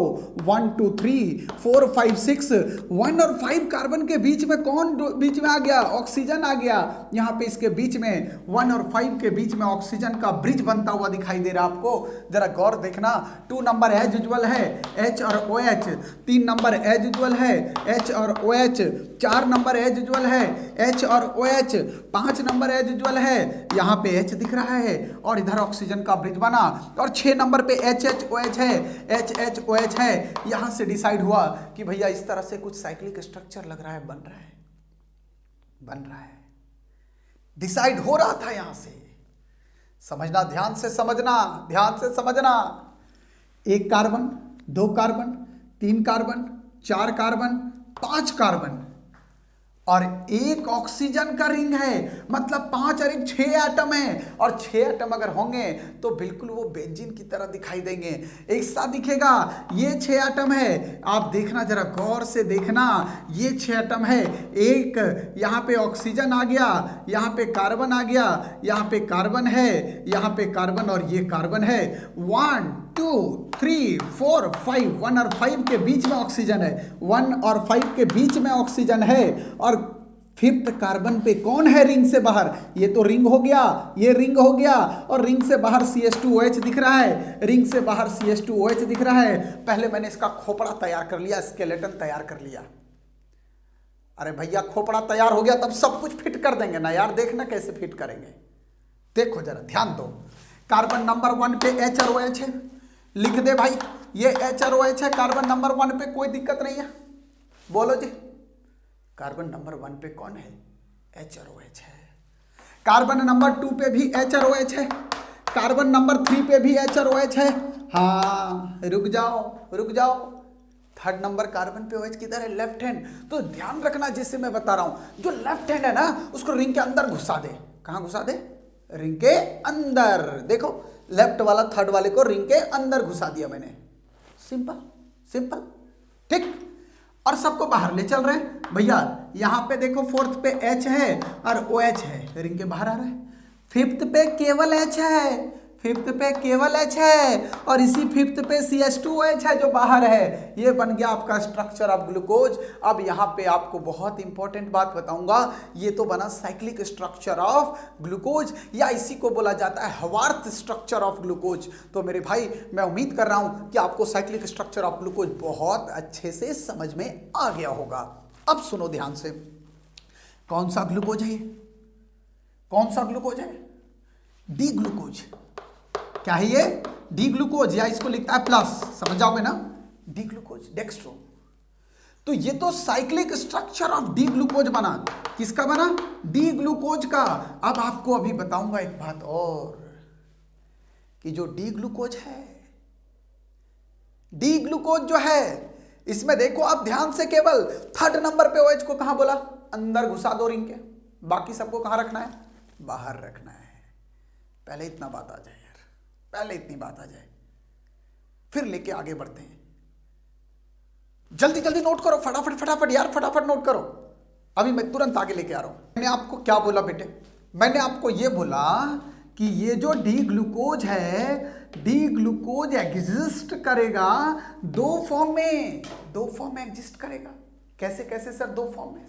1 2 3 4 5 6, 1 और 5 कार्बन के बीच में कौन बीच में आ गया, ऑक्सीजन आ गया। यहाँ पे इसके बीच में 1 और 5 के बीच में ऑक्सीजन का ब्रिज बनता हुआ दिखाई दे रहा है आपको। जरा गौर देखना, 2 नंबर एज यूजुअल है H और OH, 3 नंबर एज यूजुअल है H और OH, 4 नंबर एज यूजुअल है H और OH, 5 नंबर एज यूजुअल है, यहाँ पे H दिख रहा है और इधर ऑक्सीजन का ब्रिज बना, और 6 नंबर पे HHOH है, HHOH है। यहाँ से डिसाइड हुआ कि भैया इस तरह से कुछ साइक्लिक स्ट्रक्चर लग रहा है, बन रहा है, बन रहा है, डिसाइड हो रहा था। यहाँ से समझना, ध्यान से समझना, ध्यान से समझना। 1 carbon, 2 carbon, 3 carbon, 4 carbon, 5 carbon और 1 ऑक्सीजन का रिंग है। मतलब 5 और 1 6 एटम है, और 6 एटम अगर होंगे तो बिल्कुल वो बेंजीन की तरह दिखाई देंगे, एक साथ दिखेगा। ये 6 एटम है, आप देखना जरा गौर से देखना, ये 6 एटम है। एक यहाँ पे ऑक्सीजन आ गया, यहाँ पे कार्बन आ गया, यहाँ पे कार्बन है, यहाँ पे कार्बन और ये कार्बन है। 1 2 3 4 5, 1 और 5 के बीच में ऑक्सीजन है, 1 और 5 के बीच में ऑक्सीजन है। और 5th कार्बन पे कौन है रिंग से बाहर, ये तो रिंग हो गया, ये रिंग हो गया, और रिंग से बाहर CH2OH दिख रहा है, रिंग से बाहर CH2OH दिख रहा है। पहले मैंने इसका खोपड़ा तैयार कर लिया, स्केलेटन तैयार कर लिया। अरे भैया खोपड़ा तैयार हो गया तब सब कुछ फिट कर देंगे ना यार, देखना कैसे फिट करेंगे। देखो जरा ध्यान दो, कार्बन नंबर 1 पे H और OH है, लिख दे भाई ये H और OH है कार्बन नंबर 1 पे, कोई दिक्कत नहीं है। बोलो जी, कार्बन नंबर 1 पे कौन है? H और OH है। कार्बन नंबर 2 पे भी H और OH है, कार्बन नंबर 3 पे भी H और OH है। हाँ रुक जाओ रुक जाओ, थर्ड नंबर कार्बन पे OH किधर है? Left hand. तो ध्यान रखना, जैसे मैं बता रहा हूं, जो लेफ्ट हैंड है ना उसको रिंग के अंदर घुसा दे। कहां घुसा दे? रिंग के अंदर। देखो लेफ्ट वाला थर्ड वाले को रिंग के अंदर घुसा दिया मैंने। सिंपल सिंपल, ठीक। और सबको बाहर ले चल रहे हैं भैया। यहां पे देखो फोर्थ पे H है और OH है, रिंग के बाहर आ रहा है। फिफ्थ पे केवल H है, फिफ्थ पे केवल H है, और इसी फिफ्थ पे CH2OH है जो बाहर है। ये बन गया आपका स्ट्रक्चर ऑफ ग्लूकोज। अब यहाँ पे आपको बहुत इंपॉर्टेंट बात बताऊंगा, ये तो बना साइक्लिक स्ट्रक्चर ऑफ ग्लूकोज, या इसी को बोला जाता है हवार्थ स्ट्रक्चर ऑफ ग्लूकोज। तो मेरे भाई मैं उम्मीद कर रहा हूं कि आपको साइक्लिक स्ट्रक्चर ऑफ ग्लूकोज बहुत अच्छे से समझ में आ गया होगा। अब सुनो ध्यान से, कौन सा ग्लूकोज है? कौन सा ग्लूकोज है? D glucose. क्या है ये? डी ग्लूकोज, या इसको लिखता है प्लस, समझ जाओगे ना? D glucose, dextro. तो ये तो cyclic structure of D glucose बना। किसका बना? डी ग्लूकोज का। अब आपको अभी बताऊंगा एक बात और, कि जो डी ग्लूकोज है, डी ग्लूकोज जो है, इसमें देखो आप ध्यान से, केवल थर्ड नंबर पे OH को कहां बोला? अंदर घुसा दो रिंग के। बाकी सबको कहां रखना है? बाहर रखना है। पहले इतना बात आ जाए यार, पहले इतनी बात आ जाए, फिर लेके आगे बढ़ते हैं। जल्दी जल्दी नोट करो, फटाफट फटाफट यार, फटाफट नोट करो। अभी मैं तुरंत आगे लेके आ रहा हूं। मैंने आपको क्या बोला बेटे? मैंने आपको यह बोला कि ये जो डी ग्लूकोज है, डी ग्लूकोज एग्जिस्ट करेगा दो फॉर्म में, दो फॉर्म में एग्जिस्ट करेगा। कैसे कैसे सर? दो फॉर्म में।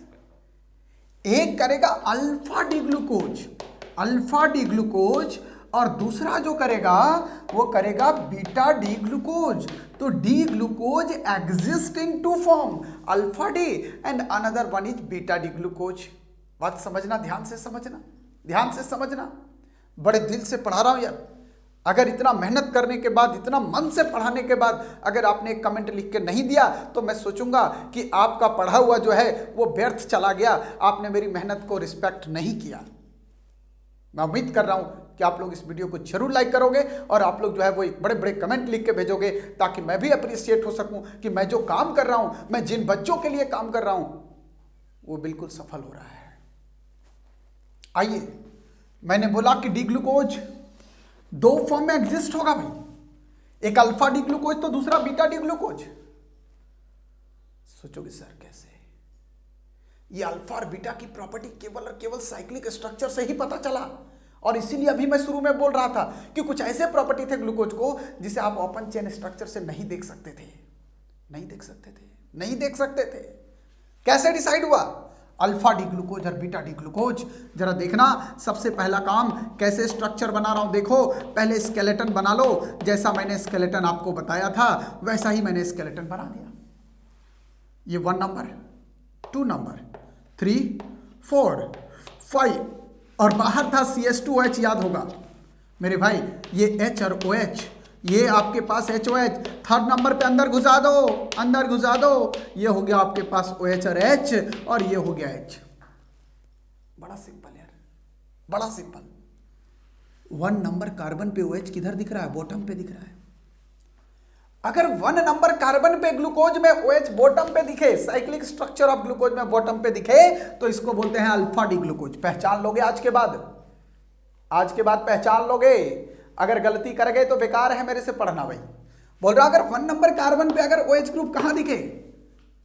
एक करेगा alpha D glucose, alpha D glucose, और दूसरा जो करेगा वो करेगा बीटा डी ग्लूकोज। तो D glucose exist in two form, alpha D and another one is beta D glucose. बात समझना, ध्यान से समझना, ध्यान से समझना। बड़े दिल से पढ़ा रहा हूं यार। अगर इतना मेहनत करने के बाद, इतना मन से पढ़ाने के बाद अगर आपने एक कमेंट लिख के नहीं दिया, तो मैं सोचूंगा कि आपका पढ़ा हुआ जो है वो व्यर्थ चला गया, आपने मेरी मेहनत को रिस्पेक्ट नहीं किया। मैं उम्मीद कर रहा हूं कि आप लोग इस वीडियो को जरूर लाइक करोगे और आप लोग जो है वो एक बड़े बड़े कमेंट लिख के भेजोगे, ताकि मैं भी अप्रिशिएट हो सकूं कि मैं जो काम कर रहा हूं, मैं जिन बच्चों के लिए काम कर रहा हूं, वो बिल्कुल सफल हो रहा है। आइए, मैंने बोला कि डी ग्लूकोज दो फॉर्म में एग्जिस्ट होगा भाई, एक अल्फा डी ग्लूकोज तो दूसरा बीटा डी ग्लूकोज। सोचोगे सर कैसे? ये अल्फा और बीटा की प्रॉपर्टी केवल और केवल साइक्लिक स्ट्रक्चर से ही पता चला, और इसीलिए अभी मैं शुरू में बोल रहा था कि कुछ ऐसे प्रॉपर्टी थे ग्लूकोज को जिसे आप ओपन चेन स्ट्रक्चर से नहीं देख सकते थे, नहीं देख सकते थे, नहीं देख सकते थे। कैसे डिसाइड हुआ? अल्फा डी ग्लूकोज और बीटा डी ग्लूकोज। जरा देखना, सबसे पहला काम कैसे स्ट्रक्चर बना रहा हूं। देखो, पहले स्केलेटन बना लो। जैसा मैंने स्केलेटन आपको बताया था वैसा ही मैंने स्केलेटन बना दिया। ये 1 नंबर, 2 नंबर, 3, 4, 5, और बाहर था CH2OH, याद होगा मेरे भाई। ये H और OH, ये आपके पास HOH, थर्ड नंबर पे अंदर घुसा दो, अंदर घुसा दो। ये हो गया आपके पास OH और H, और ये हो गया H। बड़ा सिंपल यार, बड़ा सिंपल। 1 नंबर कार्बन पे OH किधर दिख रहा है? बॉटम पे दिख रहा है। अगर 1 नंबर कार्बन पे ग्लूकोज में OH बॉटम पे दिखे, साइक्लिक स्ट्रक्चर ऑफ ग्लूकोज में बॉटम पे दिखे, तो इसको बोलते हैं अल्फा डी ग्लूकोज। पहचान लोगे आज के बाद, आज के बाद पहचान लोगे। अगर गलती कर गए तो बेकार है मेरे से पढ़ना भाई। बोल रहा अगर 1 नंबर कार्बन पे अगर OH ग्रुप कहां दिखे?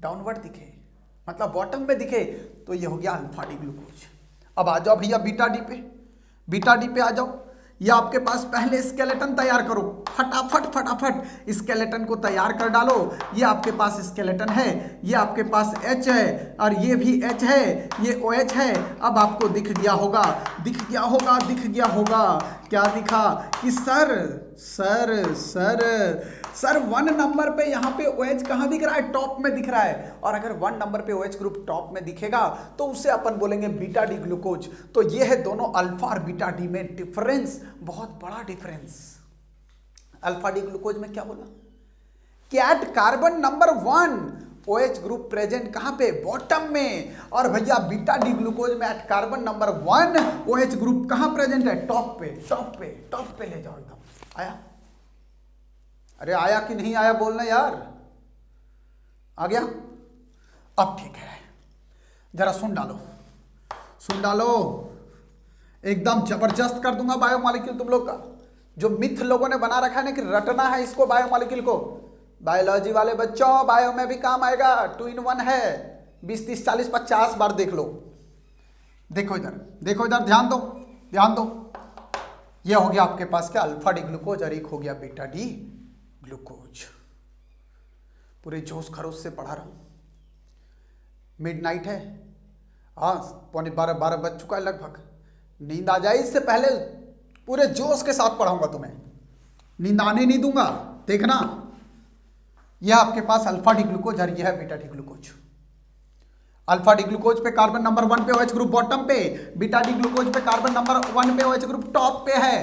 डाउनवर्ड दिखे, मतलब बॉटम में दिखे, तो ये हो गया अल्फा डी ग्लूकोज। अब आ जाओ भैया बीटा डी पे, बीटा डी पे आ जाओ। ये आपके पास पहले स्केलेटन तैयार करो, फटाफट फटाफट स्केलेटन को तैयार कर डालो। ये आपके पास स्केलेटन है, ये आपके पास H है, और ये भी H है, ये OH है। अब आपको दिख गया होगा, दिख गया होगा, दिख गया होगा। क्या दिखा? कि sir sir sir sir 1 number पे यहाँ पे OH कहाँ दिख रहा है? टॉप में दिख रहा है। और अगर 1 नंबर पे OH ग्रुप टॉप में दिखेगा तो उसे अपन बोलेंगे बीटा डी ग्लूकोज। तो ये है दोनों अल्फा और बीटा डी में डिफरेंस, बहुत बड़ा डिफरेंस। अल्फा डी ग्लूकोज में क्या बोला? कि at carbon number 1 OH group present कहां पे, बॉटम में, और भैया बीटा डी ग्लूकोज में at carbon number 1 OH group कहां प्रेजेंट है, टॉप पे, टॉप पे, टॉप पे ले जाओ एकदम। आया? अरे आया कि नहीं आया बोलना यार, आ गया? अब ठीक है, जरा सुन डालो, सुन डालो, एकदम जबरदस्त कर दूंगा बायोमॉलिक्यूल तुम लोग का। जो मिथ लोगों ने बना रखा है ना कि रटना है इसको बायोमॉलिक्यूल को, बायोलॉजी वाले बच्चों बायो में भी काम आएगा, 2 in 1 है, 20 30 40 50 बार देख लो। देखो इधर, देखो इधर, ध्यान दो, ध्यान दो। ये हो गया आपके पास क्या, अल्फा डी ग्लूकोज, और एक हो गया बीटा डी ग्लूकोज। पूरे जोश खरोश से पढ़ा रहा हूं, मिडनाइट है, हाँ 11:15 बज चुका है लगभग, नींद आ जाए इससे पहले पूरे जोश के साथ पढ़ाऊंगा तुम्हें, नींद आने नहीं दूंगा। देखना, यह आपके पास अल्फा डी ग्लूकोज और यह है beta D glucose. Alpha D glucose पे कार्बन नंबर 1 पे OH ग्रुप बॉटम पे, बीटा डी ग्लूकोज पे कार्बन नंबर 1 पे OH ग्रुप टॉप पे है।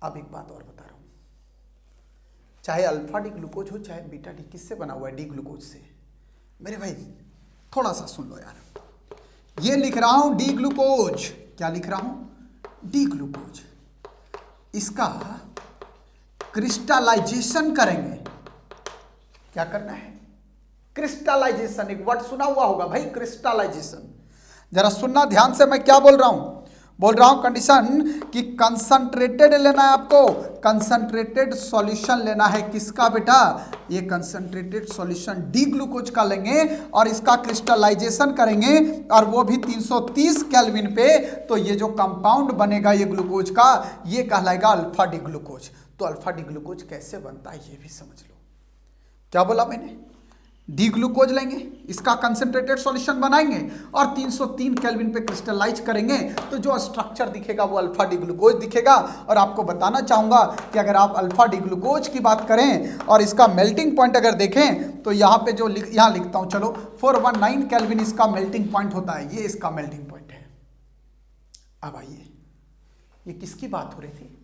अब एक बात और बता रहा हूं, चाहे अल्फा डी ग्लूकोज हो चाहे बीटा डी, किससे बना हुआ है, डी ग्लूकोज से। मेरे भाई थोड़ा सा सुन लो यार, ये लिख रहा हूं डी ग्लूकोज, क्या लिख रहा हूं, डी ग्लूकोज। इसका क्रिस्टलाइजेशन करेंगे, क्या करना है, क्रिस्टलाइजेशन, एक वर्ड सुना हुआ होगा भाई, क्रिस्टलाइजेशन। जरा सुनना ध्यान से, मैं क्या बोल रहा हूं, बोल रहा हूं कंडीशन कि कंसंट्रेटेड लेना है आपको, कंसंट्रेटेड सॉल्यूशन लेना है, किसका बेटा, ये कंसंट्रेटेड सॉल्यूशन डी ग्लूकोज का लेंगे और इसका क्रिस्टलाइजेशन करेंगे, और वो भी 330 केल्विन पे। तो ये जो कंपाउंड बनेगा ये ग्लूकोज का, ये कहलाएगा अल्फा डी ग्लूकोज। तो अल्फा डी ग्लूकोज कैसे बनता है ये भी समझ लो। क्या बोला मैंने, डी ग्लूकोज लेंगे, इसका कंसंट्रेटेड सॉल्यूशन बनाएंगे और 303 केल्विन पे क्रिस्टलाइज करेंगे, तो जो स्ट्रक्चर दिखेगा वो अल्फा डी ग्लूकोज दिखेगा। और आपको बताना चाहूंगा कि अगर आप अल्फा डी ग्लूकोज की बात करें और इसका मेल्टिंग पॉइंट अगर देखें, तो यहाँ पे जो यहाँ लिखता हूं, चलो 419 केल्विन इसका मेल्टिंग पॉइंट होता है, ये इसका मेल्टिंग पॉइंट है। अब आइए, ये किसकी बात हो रही थी,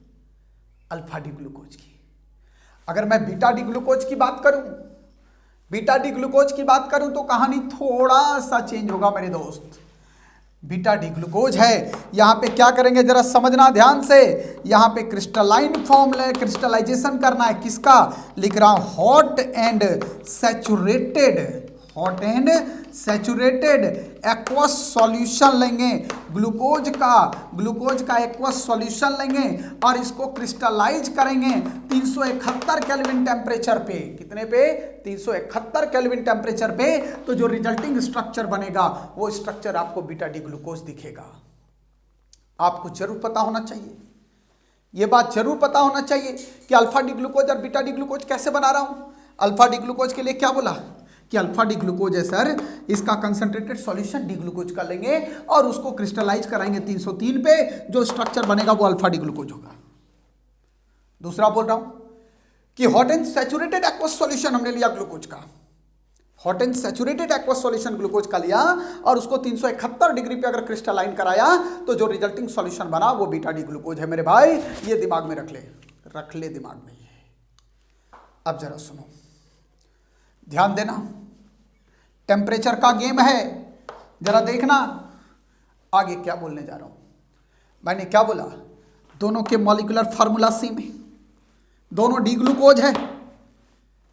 अल्फा डी ग्लूकोज की। अगर मैं बीटा डी ग्लूकोज की बात करूं, बीटा डी ग्लूकोज की बात करूं तो कहानी थोड़ा सा चेंज होगा मेरे दोस्त। बीटा डी ग्लूकोज है, यहां पे क्या करेंगे जरा समझना ध्यान से, यहां पे क्रिस्टलाइन फॉर्म ले, क्रिस्टलाइजेशन करना है, किसका, लिख रहा हूं hot and saturated, hot and saturated aqueous solution लेंगे, ग्लूकोज का एक्वस सॉल्यूशन लेंगे और इसको क्रिस्टलाइज करेंगे 371 केल्विन टेम्परेचर पे। कितने पे, 371 केल्विन टेम्परेचर पे। तो जो रिजल्टिंग स्ट्रक्चर बनेगा वो स्ट्रक्चर आपको बीटा डी ग्लूकोज दिखेगा। आपको जरूर पता होना चाहिए, ये बात जरूर पता होना चाहिए कि अल्फा डी ग्लूकोज और बीटा डी ग्लूकोज कैसे बना रहा हूं। अल्फा डी ग्लूकोज के लिए क्या बोला कि अल्फा डी ग्लूकोज है सर, इसका कंसंट्रेटेड सॉल्यूशन डी ग्लूकोज का लेंगे और उसको क्रिस्टलाइज कराएंगे 303 पे, जो स्ट्रक्चर बनेगा वो अल्फा डी ग्लूकोज होगा। दूसरा बोल रहा हूं कि hot and saturated aqueous solution हमने लिया ग्लूकोज का, hot and saturated aqueous solution glucose का लिया और उसको 371 डिग्री पे अगर क्रिस्टलाइन कराया तो जो रिजल्टिंग सॉल्यूशन बना वो बीटा डी ग्लूकोज है। मेरे भाई ये दिमाग में रख ले दिमाग में ये। अब जरा सुनो, ध्यान देना, टेम्परेचर का गेम है, जरा देखना आगे क्या बोलने जा रहा हूं। मैंने क्या बोला, दोनों के मॉलिक्यूलर फार्मूला सेम है, दोनों डी ग्लूकोज है,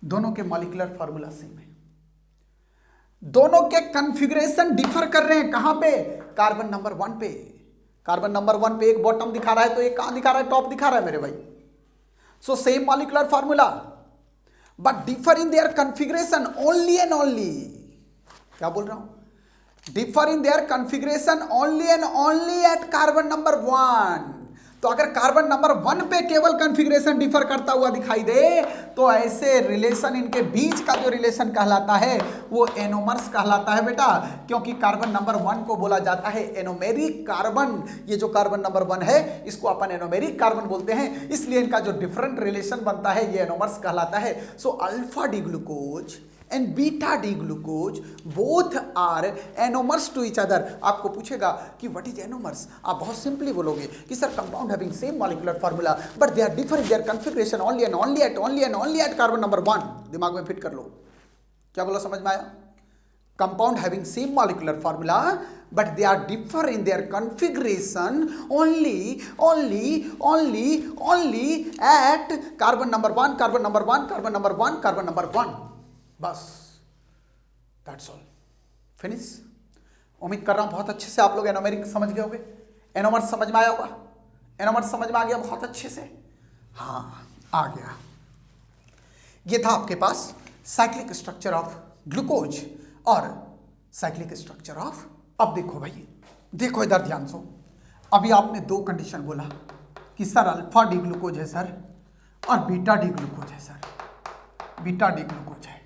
दोनों के मॉलिक्यूलर फार्मूला सेम है, दोनों के कॉन्फ़िगरेशन डिफर कर रहे हैं। कहां पे, कार्बन नंबर 1 पे, कार्बन नंबर 1 पे एक बॉटम दिखा रहा है तो एक कहां दिखा रहा है, टॉप दिखा रहा है मेरे भाई। So same molecular formula but differ in their configuration only and only, क्या बोल रहा हूं, differ in their configuration only and only at carbon number 1। तो अगर कार्बन नंबर 1 पे केवल कॉन्फ़िगरेशन डिफर करता हुआ दिखाई दे तो ऐसे रिलेशन, इनके बीच का जो रिलेशन कहलाता है वो एनोमर्स कहलाता है बेटा, क्योंकि कार्बन नंबर 1 को बोला जाता है एनोमेरिक कार्बन। ये जो कार्बन नंबर 1 है इसको अपन एनोमेरिक कार्बन बोलते हैं, इसलिए इनका जो डिफरेंट रिलेशन बनता है ये एनोमर्स कहलाता है। So alpha D glucose and beta D glucose both are anomers to each other. आपको पूछेगा कि व्हाट इज एनोमर्स, आप बहुत सिंपली बोलोगे कि sir compound having same molecular formula but they are different their configuration only at carbon number 1। दिमाग में fit कर लो, क्या बोला, समझ में आया? Compound having same molecular formula but they are differ in their configuration only at carbon number 1 carbon number 1 carbon number 1 carbon number 1। बस, that's all, finish। उम्मीद कर रहा हूं बहुत अच्छे से आप लोग एनोमेरिक समझ गए होंगे, एनोमर्स समझ में आया होगा, एनोमर्स समझ में आ गया बहुत अच्छे से, हाँ आ गया। ये था आपके पास साइक्लिक स्ट्रक्चर ऑफ ग्लूकोज और साइक्लिक स्ट्रक्चर ऑफ, अब देखो भाई, देखो इधर ध्यान से, अभी आपने दो कंडीशन बोला कि सर अल्फा डी ग्लूकोज है सर और बीटा डी ग्लूकोज है सर, बीटा डी ग्लूकोज है।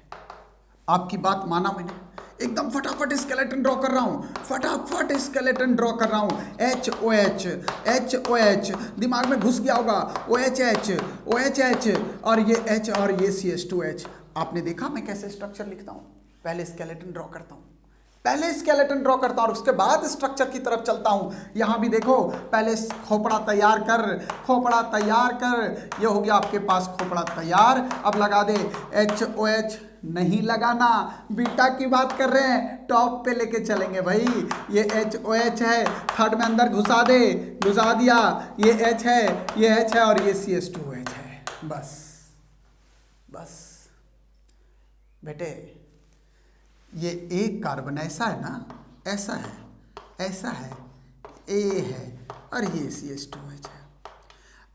आपकी बात माना मैंने, एकदम फटाफट स्केलेटन ड्रॉ कर रहा हूं, फटाफट स्केलेटन ड्रॉ कर रहा हूं। HOH दिमाग में घुस गया होगा, OH और ये H और ये CH2H। आपने देखा मैं कैसे स्ट्रक्चर लिखता हूं, पहले स्केलेटन ड्रॉ करता हूं, पहले स्केलेटन ड्रॉ करता हूं और उसके बाद स्ट्रक्चर की तरफ चलता हूं। यहां भी देखो, पहले खोपड़ा तैयार कर, खोपड़ा तैयार कर, ये हो गया आपके पास खोपड़ा तैयार। अब लगा दे HOH, नहीं लगाना, बीटा की बात कर रहे हैं, टॉप पे लेके चलेंगे भाई। ये HOH है, थर्ड में अंदर घुसा दे, घुसा दिया, ये H है, ये H है और ये CH2H है। बस बस बेटे, ये एक कार्बन ऐसा है ना, ऐसा है, ऐसा है, A है और ये CH2H है।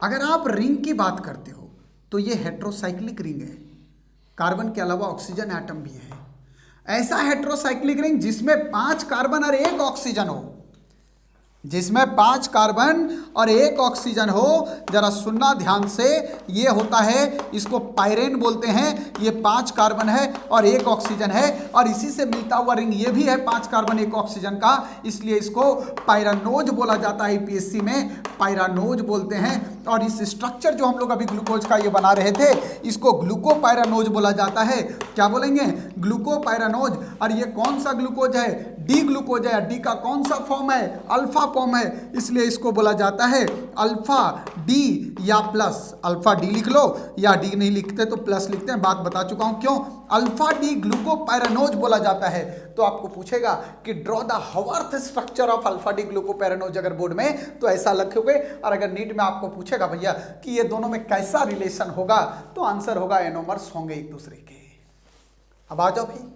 अगर आप रिंग की बात करते हो तो ये हेट्रोसाइक्लिक रिंग है, कार्बन के अलावा ऑक्सीजन एटम भी है। ऐसा हेट्रोसाइक्लिक रिंग जिसमें 5 कार्बन और 1 ऑक्सीजन हो, जिसमें 5 कार्बन और 1 ऑक्सीजन हो। जरा सुनना ध्यान से, ये होता है, इसको पाइरेन बोलते हैं। ये 5 कार्बन है और 1 ऑक्सीजन है और इसी से मिलता हुआ रिंग ये भी है 5 कार्बन 1 ऑक्सीजन का, इसलिए इसको पायरानोज बोला जाता है। यूपीएससी में पायरानोज बोलते हैं। और इस स्ट्रक्चर जो हम लोग अभी ग्लूकोज का ये बना रहे थे, इसको ग्लूकोपायरानोज बोला जाता है। क्या बोलेंगे? ग्लूकोपायरानोज। और ये कौन सा ग्लूकोज है? डी ग्लूकोज है। डी का कौन सा फॉर्म है? अल्फा फॉर्म है, इसलिए इसको बोला जाता है अल्फा डी या प्लस। अल्फा डी लिख लो, या डी नहीं लिखते तो प्लस लिखते हैं, बात बता चुका हूं क्यों। अल्फा डी ग्लूकोपायरानोज बोला जाता है। तो आपको पूछेगा कि draw the Haworth structure of alpha D glucopyranose, अगर बोर्ड में तो ऐसा लिखोगे। और अगर नीट में आपको पूछेगा भैया कि ये दोनों में कैसा रिलेशन होगा, तो आंसर होगा एनोमर्स होंगे एक दूसरे के। अब आ जाओ भाई,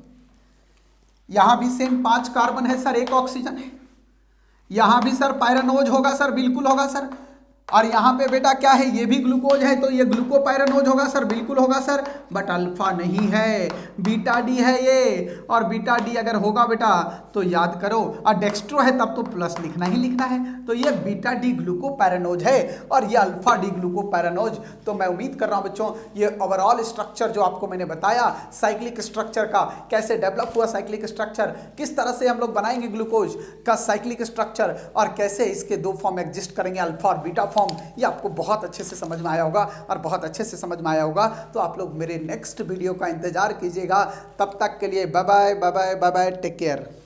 यहां भी सेम 5 कार्बन है सर, 1 ऑक्सीजन है। यहां भी सर पायरानोज होगा सर, बिल्कुल होगा सर। और यहां पे बेटा क्या है? ये भी ग्लूकोज है, तो ये ग्लूकोपायरानोज होगा सर, बिल्कुल होगा सर। बट अल्फा नहीं है, बीटा डी है ये। और बीटा डी अगर होगा बेटा तो याद करो, और डेक्स्ट्रो है तब तो प्लस लिखना ही लिखना है। तो ये बीटा डी ग्लूकोपायरानोज है और ये अल्फा डी ग्लूकोपायरानोज। तो मैं उम्मीद कर रहा हूं बच्चों, ये ओवरऑल स्ट्रक्चर जो आपको मैंने बताया साइक्लिक स्ट्रक्चर का, कैसे डेवलप हुआ साइक्लिक स्ट्रक्चर, किस तरह से हम लोग बनाएंगे ग्लूकोज का साइक्लिक स्ट्रक्चर, और कैसे इसके 2 फॉर्म एग्जिस्ट करेंगे, अल्फा और बीटा फॉर्म, ये आपको बहुत अच्छे से समझ में आया होगा। और बहुत अच्छे से समझ में आया होगा तो आप लोग मेरे नेक्स्ट वीडियो का इंतजार कीजिएगा। तब तक के लिए bye bye, bye bye, bye bye, take care.